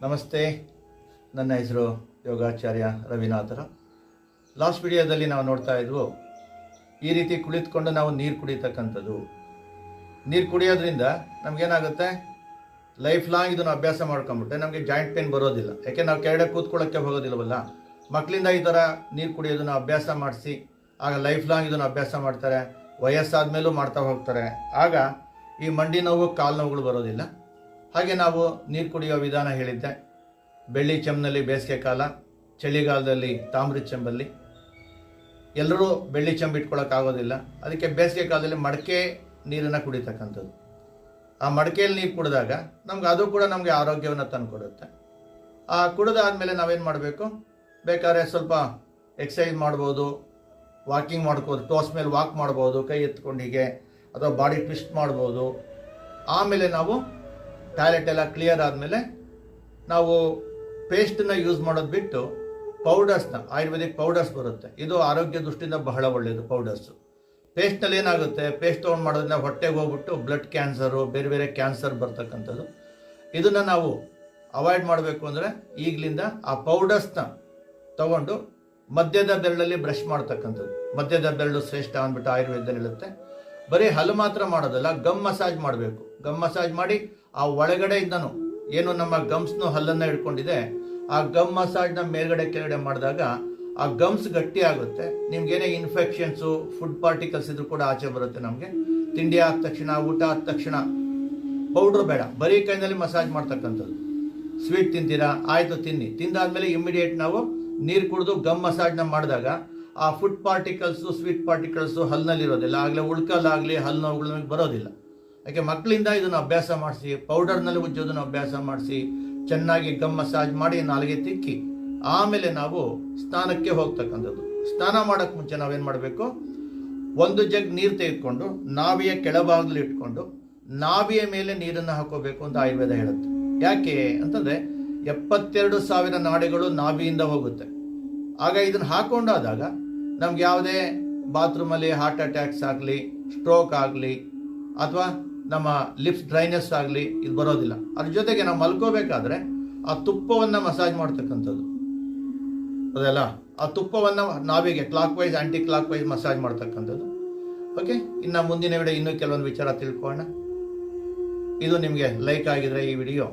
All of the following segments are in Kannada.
ನಮಸ್ತೆ, ನನ್ನ ಹೆಸರು ಯೋಗಾಚಾರ್ಯ ರವಿನಾಥರ. ಲಾಸ್ಟ್ ವಿಡಿಯೋದಲ್ಲಿ ನಾವು ನೋಡ್ತಾ ಇದ್ವು ಈ ರೀತಿ ಕುಳಿತುಕೊಂಡು ನಾವು ನೀರು ಕುಡಿತಕ್ಕಂಥದ್ದು. ನೀರು ಕುಡಿಯೋದ್ರಿಂದ ನಮಗೇನಾಗುತ್ತೆ, ಲೈಫ್ ಲಾಂಗ್ ಇದನ್ನು ಅಭ್ಯಾಸ ಮಾಡ್ಕೊಂಬಿಟ್ರೆ ನಮಗೆ ಜಾಯಿಂಟ್ ಪೇನ್ ಬರೋದಿಲ್ಲ. ಯಾಕೆ ನಾವು ಕೆಳಗಡೆ ಕೂತ್ಕೊಳ್ಳೋಕ್ಕೆ ಹೋಗೋದಿಲ್ಲವಲ್ಲ. ಮಕ್ಕಳಿಂದ ಈ ಥರ ನೀರು ಕುಡಿಯೋದನ್ನು ಅಭ್ಯಾಸ ಮಾಡಿಸಿ ಆಗ ಲೈಫ್ ಲಾಂಗ್ ಇದನ್ನು ಅಭ್ಯಾಸ ಮಾಡ್ತಾರೆ. ವಯಸ್ಸಾದ ಮೇಲೂ ಮಾಡ್ತಾ ಹೋಗ್ತಾರೆ. ಆಗ ಈ ಮಂಡಿ ನೋವು, ಕಾಲು ನೋವುಗಳು ಬರೋದಿಲ್ಲ. ಹಾಗೆ ನಾವು ನೀರು ಕುಡಿಯೋ ವಿಧಾನ ಹೇಳಿದ್ದೆ. ಬೆಳ್ಳಿ ಚೆಂಬಿನಲ್ಲಿ ಬೇಸಿಗೆ ಕಾಲ, ಚಳಿಗಾಲದಲ್ಲಿ ತಾಮ್ರದ ಚೆಂಬಲ್ಲಿ. ಎಲ್ಲರೂ ಬೆಳ್ಳಿ ಚೆಂಬು ಇಟ್ಕೊಳ್ಳೋಕ್ಕಾಗೋದಿಲ್ಲ. ಅದಕ್ಕೆ ಬೇಸಿಗೆ ಕಾಲದಲ್ಲಿ ಮಡಕೆ ನೀರನ್ನು ಕುಡಿತಕ್ಕಂಥದ್ದು. ಆ ಮಡಕೆಯಲ್ಲಿ ನೀರು ಕುಡಿದಾಗ ಅದು ಕೂಡ ನಮಗೆ ಆರೋಗ್ಯವನ್ನು ತಂದುಕೊಡುತ್ತೆ. ಆ ಕುಡಿದಾದ್ಮೇಲೆ ನಾವೇನು ಮಾಡಬೇಕು, ಬೇಕಾದ್ರೆ ಸ್ವಲ್ಪ ಎಕ್ಸಸೈಸ್ ಮಾಡ್ಬೋದು, ವಾಕಿಂಗ್ ಮಾಡ್ಬೋದು, ಟೋಸ್ ಮೇಲೆ ವಾಕ್ ಮಾಡ್ಬೋದು, ಕೈ ಎತ್ಕೊಂಡು ಹೀಗೆ, ಅಥವಾ ಬಾಡಿ ಟ್ವಿಸ್ಟ್ ಮಾಡ್ಬೋದು. ಆಮೇಲೆ ನಾವು ಟಾಯ್ಲೆಟ್ ಎಲ್ಲ ಕ್ಲಿಯರ್ ಆದಮೇಲೆ ನಾವು ಪೇಸ್ಟನ್ನು ಯೂಸ್ ಮಾಡೋದು ಬಿಟ್ಟು ಪೌಡರ್ಸ್ನ, ಆಯುರ್ವೇದಿಕ್ ಪೌಡರ್ಸ್ ಬರುತ್ತೆ. ಇದು ಆರೋಗ್ಯ ದೃಷ್ಟಿಯಿಂದ ಬಹಳ ಒಳ್ಳೆಯದು. ಪೌಡರ್ಸು ಪೇಸ್ಟ್ನಲ್ಲಿ ಏನಾಗುತ್ತೆ, ಪೇಸ್ಟ್ ತೊಗೊಂಡು ಮಾಡೋದ್ರಿಂದ ಹೊಟ್ಟೆಗೆ ಹೋಗ್ಬಿಟ್ಟು ಬ್ಲಡ್ ಕ್ಯಾನ್ಸರು, ಬೇರೆ ಬೇರೆ ಕ್ಯಾನ್ಸರ್ ಬರ್ತಕ್ಕಂಥದ್ದು. ಇದನ್ನು ನಾವು ಅವಾಯ್ಡ್ ಮಾಡಬೇಕು ಅಂದರೆ ಈಗಲಿಂದ ಆ ಪೌಡರ್ಸ್ನ ತಗೊಂಡು ಮಧ್ಯದ ಬೆರಳಲ್ಲಿ ಬ್ರಷ್ ಮಾಡ್ತಕ್ಕಂಥದ್ದು. ಮಧ್ಯದ ಬೆರಳು ಶ್ರೇಷ್ಠ ಅಂದ್ಬಿಟ್ಟು ಆಯುರ್ವೇದದಲ್ಲಿ ಹೇಳುತ್ತೆ. ಬರೀ ಹಲ್ಲು ಮಾತ್ರ ಮಾಡೋದಲ್ಲ, ಗಮ್ ಮಸಾಜ್ ಮಾಡಬೇಕು. ಗಮ್ ಮಸಾಜ್ ಮಾಡಿ ಆ ಒಳಗಡೆ ಇದ್ದನು ಏನು ನಮ್ಮ ಗಮ್ಸ್ನು ಹಲ್ಲನ್ನು ಹಿಡ್ಕೊಂಡಿದೆ, ಆ ಗಮ್ ಮಸಾಜ್ನ ಮೇಲ್ಗಡೆ ಕೆಳಗಡೆ ಮಾಡಿದಾಗ ಆ ಗಮ್ಸ್ ಗಟ್ಟಿ ಆಗುತ್ತೆ. ನಿಮ್ಗೇನೇ ಇನ್ಫೆಕ್ಷನ್ಸು, ಫುಡ್ ಪಾರ್ಟಿಕಲ್ಸ್ ಇದ್ರೂ ಕೂಡ ಆಚೆ ಬರುತ್ತೆ. ನಮಗೆ ತಿಂಡಿ ಆದ ತಕ್ಷಣ, ಊಟ ಆದ ತಕ್ಷಣ ಪೌಡ್ರ್ ಬೇಡ, ಬರೀ ಕೈನಲ್ಲಿ ಮಸಾಜ್ ಮಾಡ್ತಕ್ಕಂಥದ್ದು. ಸ್ವೀಟ್ ತಿಂತೀರಾ, ಆಯಿತು ತಿನ್ನಿ. ತಿಂದಾದ್ಮೇಲೆ ಇಮಿಡಿಯೇಟ್ ನಾವು ನೀರು ಕುಡಿದು ಗಮ್ ಮಸಾಜ್ನ ಮಾಡಿದಾಗ ಆ ಫುಡ್ ಪಾರ್ಟಿಕಲ್ಸು, ಸ್ವೀಟ್ ಪಾರ್ಟಿಕಲ್ಸು ಹಲ್ಲಿನಲ್ಲಿರೋದಿಲ್ಲ. ಆಗಲೇ ಉಳ್ಕಲ್ಲಾಗಲಿ ಹಲ್ಲು ನೋವುಗಳು ನಮಗೆ ಬರೋದಿಲ್ಲ. ಯಾಕೆ ಮಕ್ಕಳಿಂದ ಇದನ್ನು ಅಭ್ಯಾಸ ಮಾಡಿಸಿ, ಪೌಡರ್ನಲ್ಲಿ ಉಜ್ಜೋದನ್ನು ಅಭ್ಯಾಸ ಮಾಡಿಸಿ, ಚೆನ್ನಾಗಿ ಗಮ್ ಮಸಾಜ್ ಮಾಡಿ ನಾಲಿಗೆ ತಿಕ್ಕಿ ಆಮೇಲೆ ನಾವು ಸ್ನಾನಕ್ಕೆ ಹೋಗ್ತಕ್ಕಂಥದ್ದು. ಸ್ನಾನ ಮಾಡೋಕ್ಕೆ ಮುಂಚೆ ನಾವೇನು ಮಾಡಬೇಕು, ಒಂದು ಜಗ್ ನೀರು ತೆಗೆದುಕೊಂಡು ನಾಭಿಯ ಕೆಳಭಾಗದಲ್ಲಿ ಇಟ್ಕೊಂಡು ನಾಭಿಯ ಮೇಲೆ ನೀರನ್ನು ಹಾಕೋಬೇಕು ಅಂತ ಆಯುರ್ವೇದ ಹೇಳುತ್ತೆ. ಯಾಕೆ ಅಂತಂದರೆ 72,000 ನಾಡಿಗಳು ನಾಭಿಯಿಂದ ಹೋಗುತ್ತೆ. ಆಗ ಇದನ್ನು ಹಾಕೊಂಡಾದಾಗ ನಮ್ಗೆ ಯಾವುದೇ ಬಾತ್ರೂಮಲ್ಲಿ ಹಾರ್ಟ್ ಅಟ್ಯಾಕ್ಸ್ ಆಗಲಿ, ಸ್ಟ್ರೋಕ್ ಆಗಲಿ, ಅಥವಾ ನಮ್ಮ ಲಿಪ್ಸ್ ಡ್ರೈನೆಸ್ ಆಗಲಿ ಇದು ಬರೋದಿಲ್ಲ. ಅದ್ರ ಜೊತೆಗೆ ನಾವು ಮಲ್ಕೋಬೇಕಾದ್ರೆ ಆ ತುಪ್ಪವನ್ನು ಮಸಾಜ್ ಮಾಡ್ತಕ್ಕಂಥದ್ದು ಅದೆಲ್ಲ, ಆ ತುಪ್ಪವನ್ನು ನಾವಿಗೆ clockwise, anticlockwise massage ಮಾಡ್ತಕ್ಕಂಥದ್ದು. ಓಕೆ, ಇನ್ನು ಮುಂದಿನ ವಿಡಿಯೋ ಇನ್ನೂ ಕೆಲವೊಂದು ವಿಚಾರ ತಿಳ್ಕೊಳ್ಳೋಣ. ಇದು ನಿಮಗೆ ಲೈಕ್ ಆಗಿದ್ರೆ ಈ video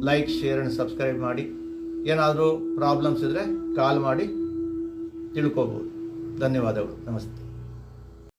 like, share and subscribe ಮಾಡಿ. ಏನಾದರೂ ಪ್ರಾಬ್ಲಮ್ಸ್ ಇದ್ದರೆ ಕಾಲ್ ಮಾಡಿ ತಿಳ್ಕೊಬೋದು. ಧನ್ಯವಾದಗಳು. ನಮಸ್ತೆ.